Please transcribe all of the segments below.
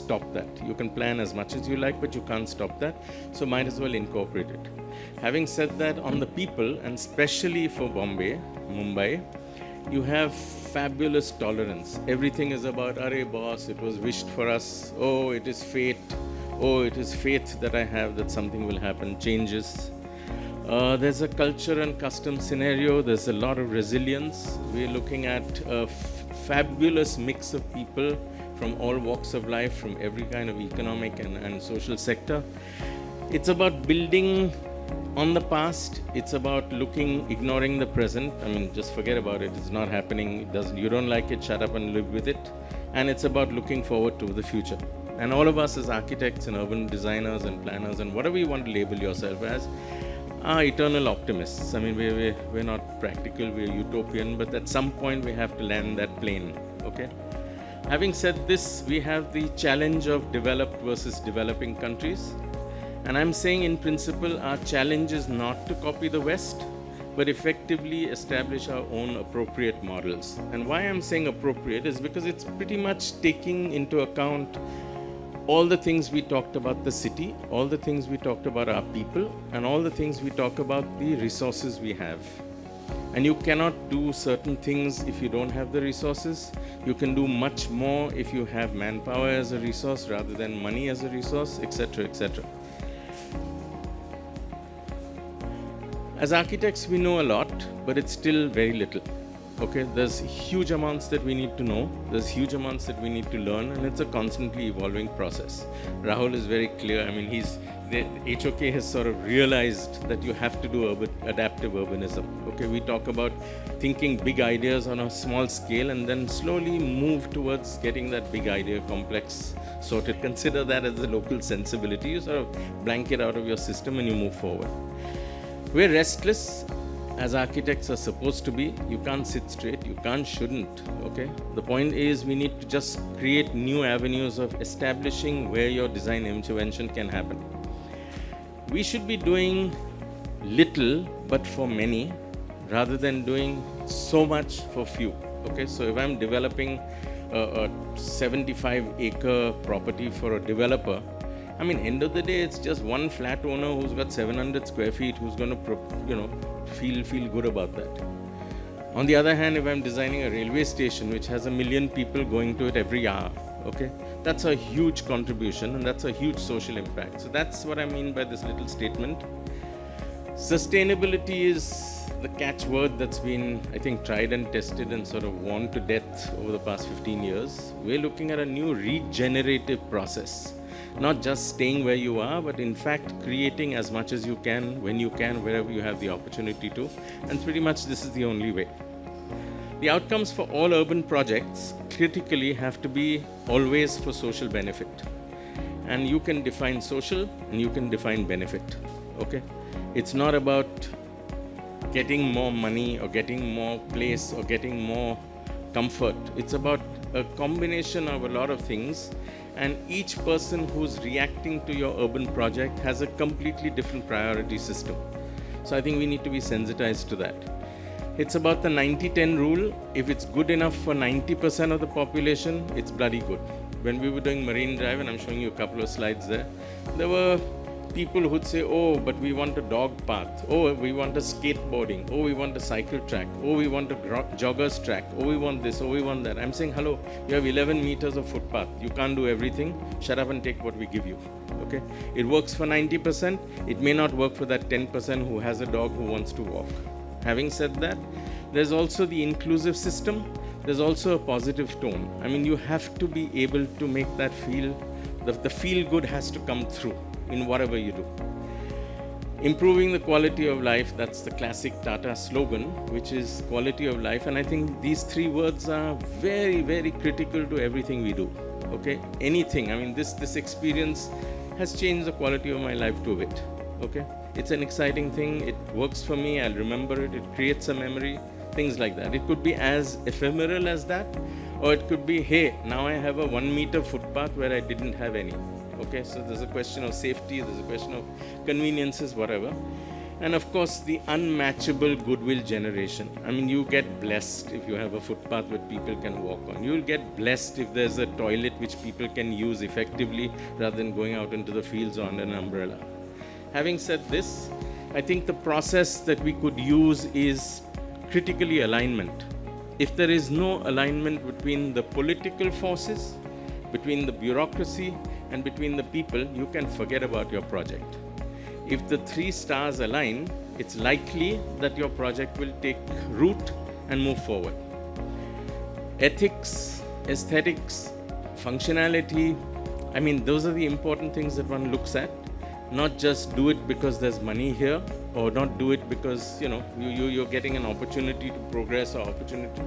stop that. You can plan as much as you like, but you can't stop that. So might as well incorporate it. Having said that, on the people, and especially for Mumbai, you have fabulous tolerance. Everything is about, "Arey boss, it was wished for us. Oh, it is fate. Oh, it is faith that I have that something will happen," changes. There's a culture and custom scenario. There's a lot of resilience. We're looking at a fabulous mix of people from all walks of life, from every kind of economic and social sector. It's about building on the past. It's about ignoring the present. I mean, just forget about it. It's not happening. You don't like it, shut up and live with it. And it's about looking forward to the future. And all of us as architects and urban designers and planners and whatever you want to label yourself as, are eternal optimists. I mean, we're not practical, we're utopian, but at some point we have to land that plane, okay? Having said this, we have the challenge of developed versus developing countries. And I'm saying in principle, our challenge is not to copy the West, but effectively establish our own appropriate models. And why I'm saying appropriate is because it's pretty much taking into account all the things we talked about the city, all the things we talked about our people, and all the things we talk about the resources we have. And you cannot do certain things if you don't have the resources. You can do much more if you have manpower as a resource rather than money as a resource, etc., etc. As architects, we know a lot, but it's still very little. Okay, there's huge amounts that we need to know, there's huge amounts that we need to learn, and it's a constantly evolving process. Rahul is very clear. I mean, the HOK has sort of realized that you have to do adaptive urbanism. Okay, we talk about thinking big ideas on a small scale and then slowly move towards getting that big idea complex sorted. Consider that as a local sensibility. You sort of blank it out of your system and you move forward. We're restless. As architects are supposed to be. You can't sit straight, you shouldn't, okay? The point is we need to just create new avenues of establishing where your design intervention can happen. We should be doing little but for many rather than doing so much for few, okay? So if I'm developing a 75-acre property for a developer, I mean, end of the day, it's just one flat owner who's got 700 square feet who's going to, feel good about that. On the other hand, if I'm designing a railway station which has 1 million people going to it every hour, okay, that's a huge contribution and that's a huge social impact. So that's what I mean by this little statement. Sustainability is the catchword that's been, I think, tried and tested and sort of worn to death over the past 15 years. We're looking at a new regenerative process. Not just staying where you are, but in fact creating as much as you can, when you can, wherever you have the opportunity to. And pretty much this is the only way. The outcomes for all urban projects critically have to be always for social benefit. And you can define social and you can define benefit. Okay? It's not about getting more money or getting more place or getting more comfort. It's about a combination of a lot of things. And each person who's reacting to your urban project has a completely different priority system. So I think we need to be sensitized to that. It's about the 90-10 rule. If it's good enough for 90% of the population, it's bloody good. When we were doing Marine Drive, and I'm showing you a couple of slides there were people who'd say, oh, but we want a dog path. Oh, we want a skateboarding. Oh, we want a cycle track. Oh, we want a jogger's track. Oh, we want this. Oh, we want that. I'm saying, hello, you have 11 meters of footpath. You can't do everything. Shut up and take what we give you. Okay? It works for 90%. It may not work for that 10% who has a dog who wants to walk. Having said that, there's also the inclusive system. There's also a positive tone. I mean, you have to be able to make that the feel good has to come through in whatever you do. Improving the quality of life, that's the classic Tata slogan, which is quality of life. And I think these three words are very, very critical to everything we do. Okay? Anything. I mean, this experience has changed the quality of my life to a bit. Okay? It's an exciting thing. It works for me. I'll remember it. It creates a memory. Things like that. It could be as ephemeral as that, or it could be, hey, now I have a 1 meter footpath where I didn't have any. Okay, so there's a question of safety, there's a question of conveniences, whatever. And of course, the unmatchable goodwill generation. I mean, you get blessed if you have a footpath that people can walk on. You'll get blessed if there's a toilet which people can use effectively rather than going out into the fields on an umbrella. Having said this, I think the process that we could use is critically alignment. If there is no alignment between the political forces, between the bureaucracy, and between the people, you can forget about your project. If the three stars align, it's likely that your project will take root and move forward. Ethics, aesthetics, functionality, I mean, those are the important things that one looks at. Not just do it because there's money here, or not do it because you're getting an opportunity to progress or opportunity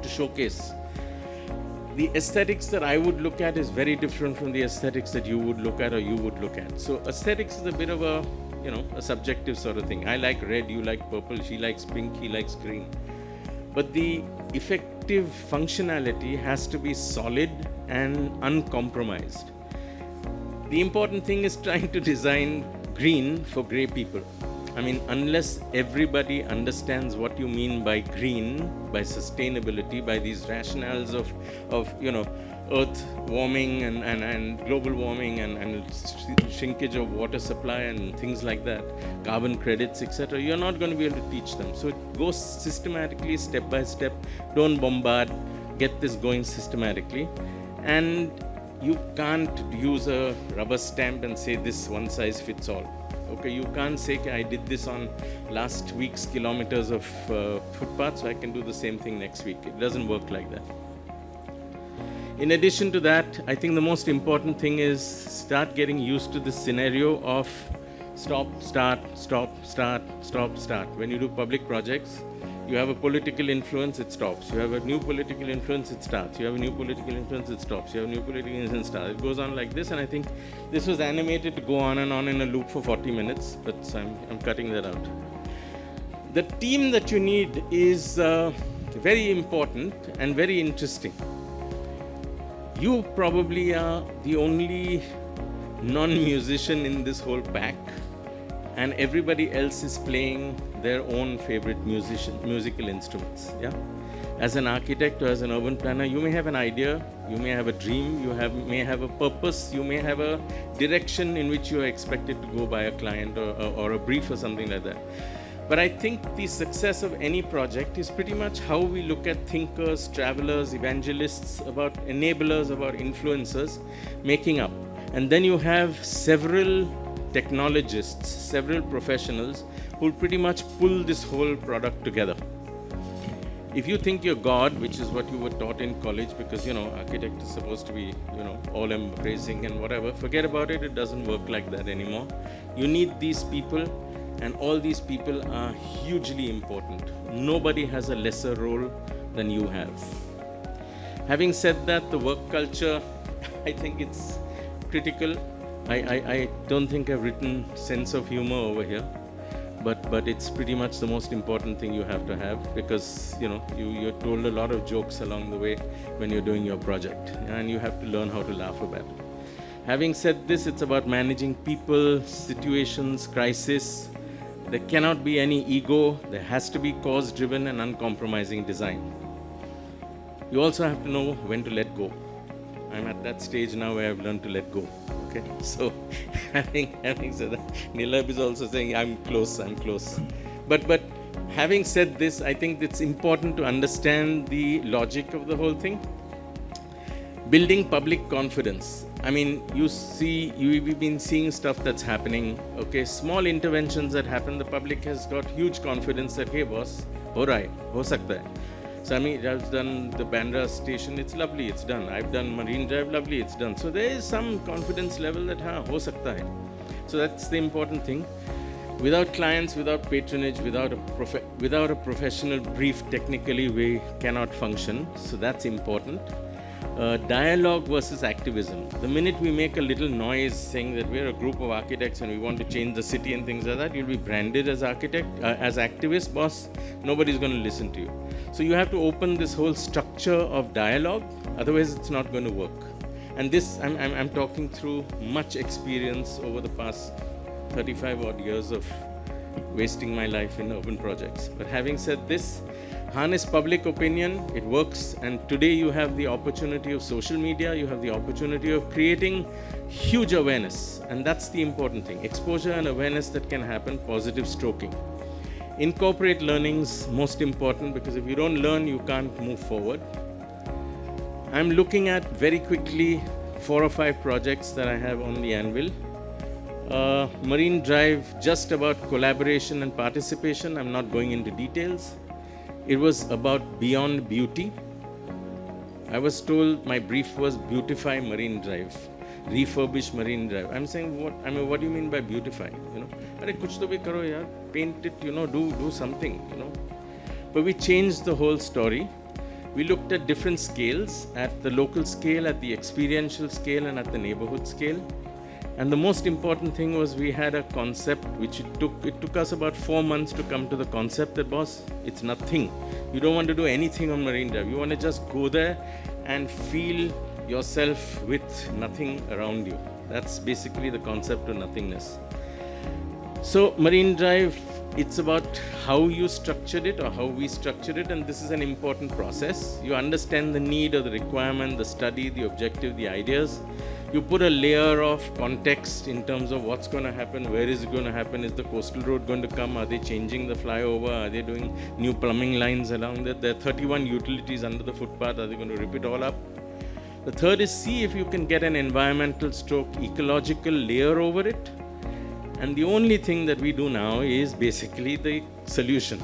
to showcase. The aesthetics that I would look at is very different from the aesthetics that you would look at or you would look at. So aesthetics is a bit of a subjective sort of thing. I like red, you like purple, she likes pink, he likes green. But the effective functionality has to be solid and uncompromised. The important thing is trying to design green for grey people. I mean, unless everybody understands what you mean by green, by sustainability, by these rationales of earth warming and global warming and shrinkage of water supply and things like that, carbon credits, etc., you're not going to be able to teach them. So it goes systematically, step by step. Don't bombard, get this going systematically. And you can't use a rubber stamp and say this one size fits all. Okay, you can't say I did this on last week's kilometers of footpath, so I can do the same thing next week. It doesn't work like that. In addition to that, I think the most important thing is start getting used to this scenario of stop, start, stop, start, stop, start. When you do public projects, you have a political influence, it stops. You have a new political influence, it starts. You have a new political influence, it stops. You have a new political influence, it starts. It goes on like this, and I think this was animated to go on and on in a loop for 40 minutes, but I'm cutting that out. The team that you need is very important and very interesting. You probably are the only non-musician in this whole pack, and everybody else is playing their own favorite musical instruments. Yeah. As an architect or as an urban planner, you may have an idea, you may have a dream, may have a purpose, you may have a direction in which you are expected to go by a client or a brief or something like that. But I think the success of any project is pretty much how we look at thinkers, travelers, evangelists, about enablers, about influencers, making up. And then you have several technologists, several professionals who will pretty much pull this whole product together. If you think you're God, which is what you were taught in college, because architect is supposed to be all embracing and whatever, forget about it. It doesn't work like that anymore. You need these people, and all these people are hugely important. Nobody has a lesser role than you have. Having said that, the work culture, I think it's critical. I don't think I've written sense of humor over here, but it's pretty much the most important thing you have to have, because you're told a lot of jokes along the way when you're doing your project, and you have to learn how to laugh about it. Having said this, it's about managing people, situations, crisis. There cannot be any ego. There has to be cause-driven and uncompromising design. You also have to know when to let go. I'm at that stage now where I've learned to let go. Okay, so having said that, Nilab is also saying I'm close. But having said this, I think it's important to understand the logic of the whole thing. Building public confidence. I mean, we've been seeing stuff that's happening. Okay, small interventions that happen. The public has got huge confidence that, hey boss, ho raha hai, ho sakta hai. So I've done the Bandra station, it's lovely, it's done. I've done Marine Drive, lovely, it's done. So there is some confidence level that ho sakta hai. So that's the important thing. Without clients, without patronage, without a professional brief, technically we cannot function. So that's important. Dialogue versus activism. The minute we make a little noise saying that we're a group of architects and we want to change the city and things like that, you'll be branded as as activist, boss. Nobody's going to listen to you. So you have to open this whole structure of dialogue, otherwise it's not going to work. And this, I'm talking through much experience over the past 35 odd years of wasting my life in urban projects. But having said this, harness public opinion, it works. And today you have the opportunity of social media, you have the opportunity of creating huge awareness. And that's the important thing. Exposure and awareness that can happen, positive stroking. Incorporate learnings, most important, because if you don't learn, you can't move forward. I'm looking at very quickly 4 or 5 projects that I have on the anvil. Marine Drive, just about collaboration and participation. I'm not going into details. It was about beyond beauty. I was told my brief was beautify Marine Drive, refurbish Marine Drive. I'm saying, what do you mean by beautify? Arey kuch to bhi karo yaar, paint it, do something, But we changed the whole story. We looked at different scales, at the local scale, at the experiential scale, and at the neighborhood scale. And the most important thing was we had a concept which it took us about 4 months to come to the concept that, boss, it's nothing. You don't want to do anything on Marine Drive. You want to just go there and feel yourself with nothing around you. That's basically the concept of nothingness. So Marine Drive, it's about how you structured it or how we structured it, and this is an important process. You understand the need or the requirement, the study, the objective, the ideas. You put a layer of context in terms of what's going to happen, where is it going to happen, is the coastal road going to come, are they changing the flyover, are they doing new plumbing lines along that, there are 31 utilities under the footpath, are they going to rip it all up? The third is see if you can get an environmental stroke ecological layer over it. And the only thing that we do now is basically the solution.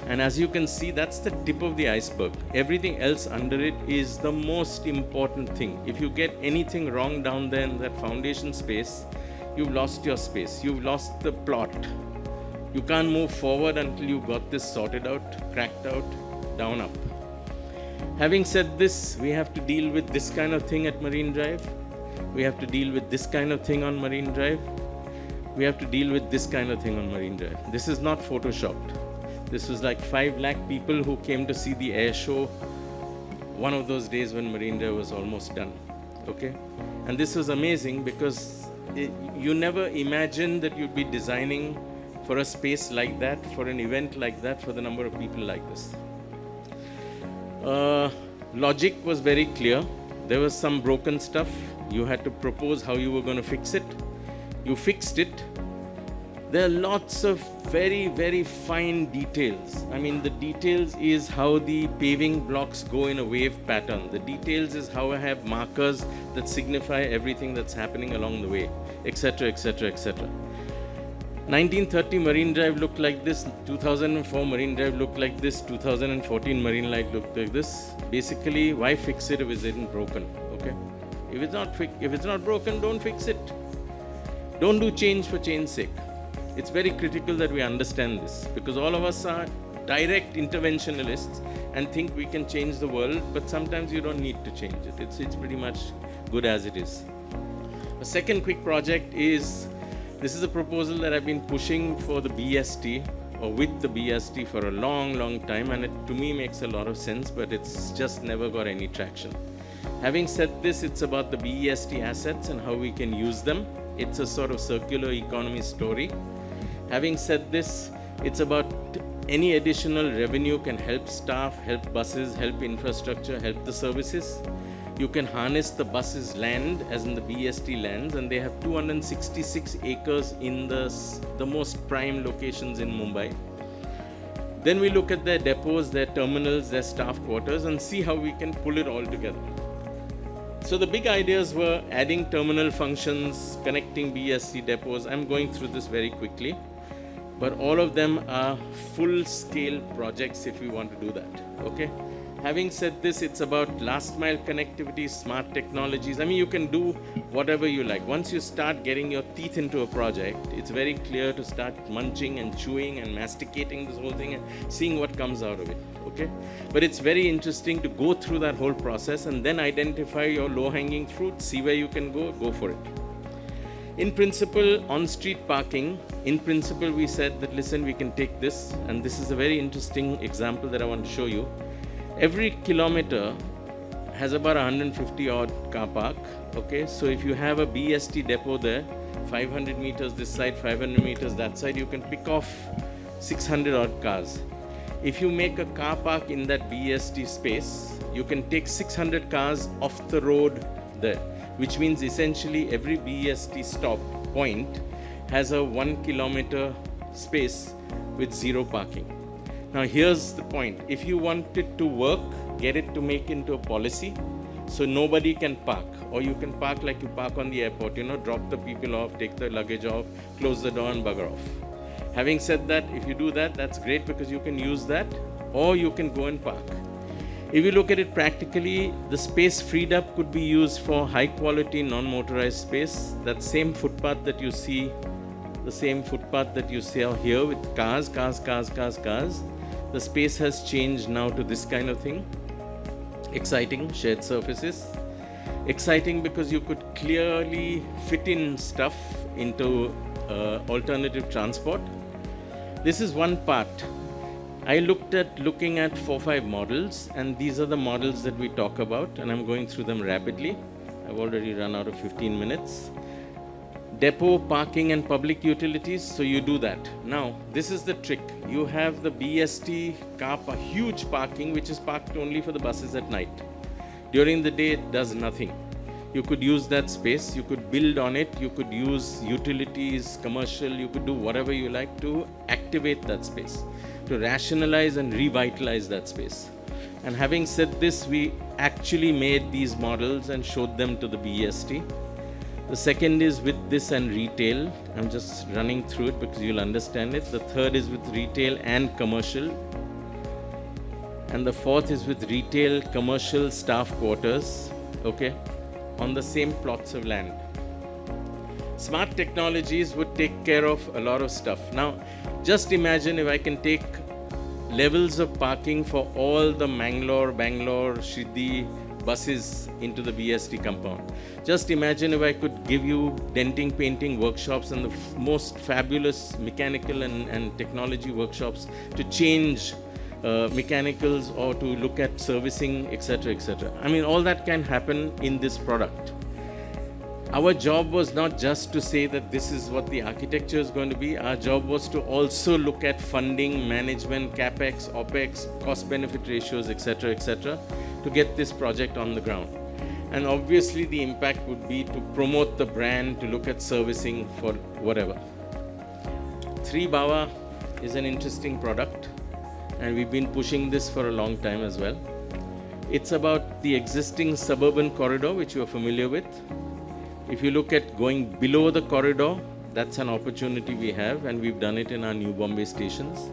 And as you can see, that's the tip of the iceberg. Everything else under it is the most important thing. If you get anything wrong down there in that foundation space, you've lost your space. You've lost the plot. You can't move forward until you've got this sorted out, cracked out, down up. Having said this, we have to deal with this kind of thing at Marine Drive. We have to deal with this kind of thing on Marine Drive. We have to deal with this kind of thing on Marine Drive. This is not photoshopped. This was like 5 lakh people who came to see the air show one of those days when Marine Drive was almost done. Okay? And this was amazing because you never imagined that you'd be designing for a space like that, for an event like that, for the number of people like this. Logic was very clear. There was some broken stuff. You had to propose how you were going to fix it. You fixed it. There are lots of very, very fine details. I mean, the details is how the paving blocks go in a wave pattern. The details is how I have markers that signify everything that's happening along the way, etc., etc., etc. 1930 Marine Drive looked like this, 2004 Marine Drive looked like this, 2014 Marine Light looked like this. Basically, why fix it if it isn't broken? Okay? If it's not broken, don't fix it. Don't do change for change's sake. It's very critical that we understand this because all of us are direct interventionalists and think we can change the world, but sometimes you don't need to change it. It's pretty much good as it is. The second quick project is, this is a proposal that I've been pushing for the BST or with the BST for a long, long time, and it to me makes a lot of sense, but it's just never got any traction. Having said this, it's about the BEST assets and how we can use them. It's a sort of circular economy story. Having said this, it's about any additional revenue can help staff, help buses, help infrastructure, help the services. You can harness the buses' land, as in the BST lands, and they have 266 acres in the most prime locations in Mumbai. Then we look at their depots, their terminals, their staff quarters, and see how we can pull it all together. So the big ideas were adding terminal functions, connecting BST depots. I'm going through this very quickly, but all of them are full-scale projects if we want to do that, okay? Having said this, it's about last-mile connectivity, smart technologies. I mean, you can do whatever you like. Once you start getting your teeth into a project, it's very clear to start munching and chewing and masticating this whole thing and seeing what comes out of it, okay? But it's very interesting to go through that whole process and then identify your low-hanging fruit, see where you can go for it. In principle, on-street parking, in principle, we said that, listen, we can take this, and this is a very interesting example that I want to show you. Every kilometer has about 150 odd car park, okay? So if you have a BST depot there, 500 meters this side, 500 meters that side, you can pick off 600 odd cars. If you make a car park in that BEST space, you can take 600 cars off the road there, which means essentially every BEST stop point has a 1 kilometer space with zero parking. Now here's the point. If you want it to work, get it to make into a policy so nobody can park, or you can park like you park on the airport, drop the people off, take the luggage off, close the door and bugger off. Having said that, if you do that, that's great because you can use that, or you can go and park. If you look at it practically, the space freed up could be used for high quality non-motorized space. That same footpath that you see, out here with cars. The space has changed now to this kind of thing. Exciting, shared surfaces. Exciting because you could clearly fit in stuff into alternative transport. This is one part. I looking at 4-5 models, and these are the models that we talk about, and I'm going through them rapidly. I've already run out of 15 minutes. Depot, parking and public utilities, so you do that. Now, this is the trick. You have the BEST car, a huge parking, which is parked only for the buses at night. During the day, it does nothing. You could use that space, you could build on it, you could use utilities, commercial, you could do whatever you like to activate that space, to rationalize and revitalize that space. And having said this, we actually made these models and showed them to the BEST. The second is with this and retail. I'm just running through it because you'll understand it. The third is with retail and commercial. And the fourth is with retail, commercial, staff quarters, okay, on the same plots of land. Smart technologies would take care of a lot of stuff. Now, just imagine if I can take levels of parking for all the Bangalore, Shridhi buses into the BEST compound. Just imagine if I could give you denting, painting workshops and the most fabulous mechanical and technology workshops to change mechanicals or to look at servicing, etc., etc. I mean, all that can happen in this product. Our job was not just to say that this is what the architecture is going to be. Our job was to also look at funding, management, capex, opex, cost-benefit ratios, etc., etc., to get this project on the ground. And obviously, the impact would be to promote the brand, to look at servicing for whatever. 3 Bawa is an interesting product, and we've been pushing this for a long time as well. It's about the existing suburban corridor, which you are familiar with. If you look at going below the corridor, that's an opportunity we have, and we've done it in our New Bombay stations.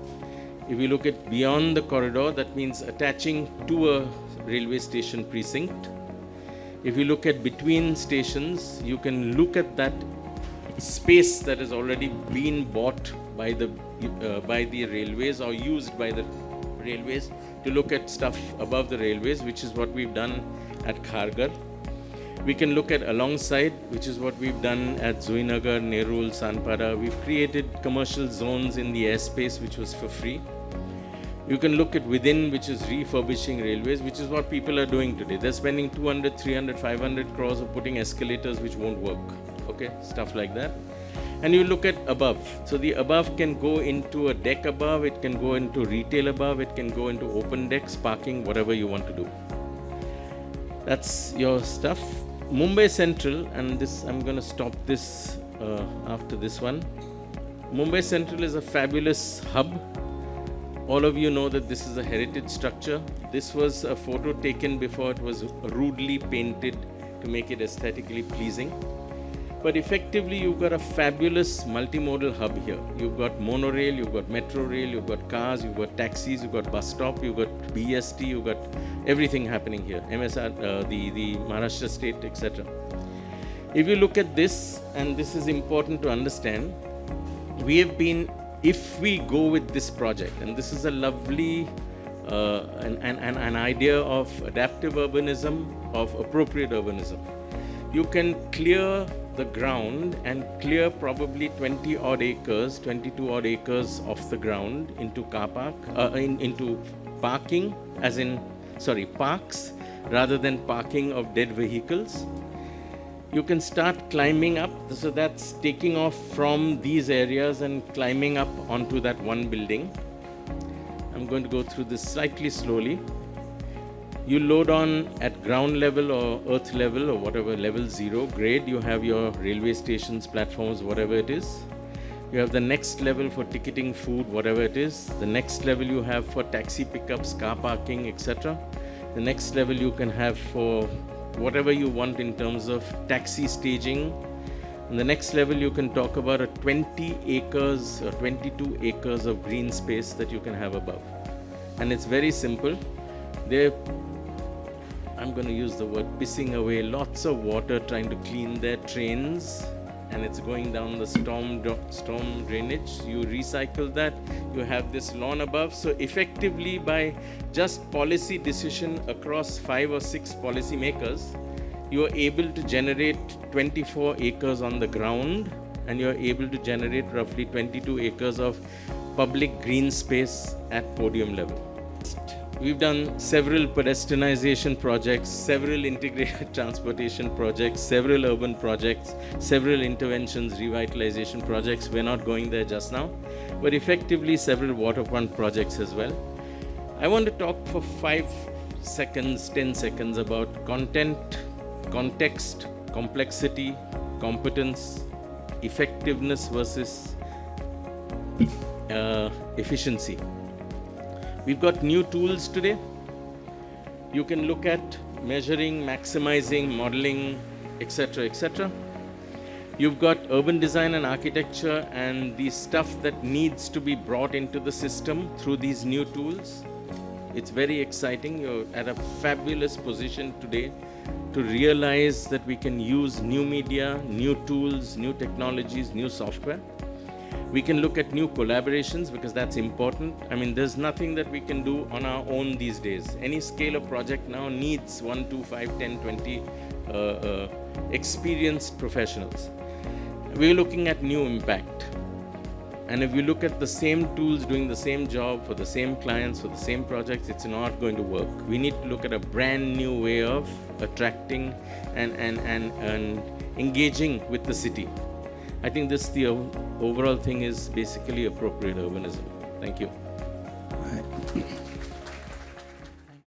If you look at beyond the corridor, that means attaching to a railway station precinct. If you look at between stations, you can look at that space that has already been bought by the railways or used by the railways to look at stuff above the railways, which is what we've done at Kharghar. We can look at alongside, which is what we've done at Zuinagar, Nerul, Sanpara. We've created commercial zones in the airspace, which was for free. You can look at within, which is refurbishing railways, which is what people are doing today. They're spending 200, 300, 500 crores of putting escalators which won't work. Okay, stuff like that. And you look at above. So the above can go into a deck above, it can go into retail above, it can go into open decks, parking, whatever you want to do. That's your stuff. Mumbai Central, and this I'm going to stop this after this one. Mumbai Central is a fabulous hub. All of you know that this is a heritage structure. This was a photo taken before it was rudely painted to make it aesthetically pleasing. But effectively, you've got a fabulous multimodal hub here. You've got monorail, you've got metro rail, you've got cars, you've got taxis, you've got bus stop, you've got BEST, you've got everything happening here. MSR, the Maharashtra state, etc. If you look at this, and this is important to understand, we have been, if we go with this project, and this is a lovely an idea of adaptive urbanism, of appropriate urbanism. You can clear the ground and clear probably 22 odd acres off the ground into car park, into parking, parks, rather than parking of dead vehicles. You can start climbing up. So that's taking off from these areas and climbing up onto that one building. I'm going to go through this slightly slowly. You load on at ground level or earth level or whatever, level 0 grade. You have your railway stations, platforms, whatever it is. You have the next level for ticketing, food, whatever it is. The next level you have for taxi pickups, car parking, etc. The next level you can have for whatever you want in terms of taxi staging. And the next level you can talk about a 20 acres or 22 acres of green space that you can have above. And it's very simple. I'm going to use the word pissing away lots of water trying to clean their trains, and it's going down the storm drainage. You recycle that, you have this lawn above. So effectively, by just policy decision across 5 or 6 policy makers, you are able to generate 24 acres on the ground, and you are able to generate roughly 22 acres of public green space at podium level. We've done several pedestrianization projects, several integrated transportation projects, several urban projects, several interventions, revitalization projects. We're not going there just now, but effectively several waterfront projects as well. I want to talk for 5 seconds, 10 seconds about content, context, complexity, competence, effectiveness versus efficiency. We've got new tools today. You can look at measuring, maximizing, modeling, etc., etc. You've got urban design and architecture and the stuff that needs to be brought into the system through these new tools. It's very exciting. You're at a fabulous position today to realize that we can use new media, new tools, new technologies, new software. We can look at new collaborations because that's important. I mean, there's nothing that we can do on our own these days. Any scale of project now needs 1, 2, 5, 10, 20 experienced professionals. We're looking at new impact. And if you look at the same tools doing the same job for the same clients, for the same projects, it's not going to work. We need to look at a brand new way of attracting and engaging with the city. I think the overall thing is basically appropriate urbanism. Thank you.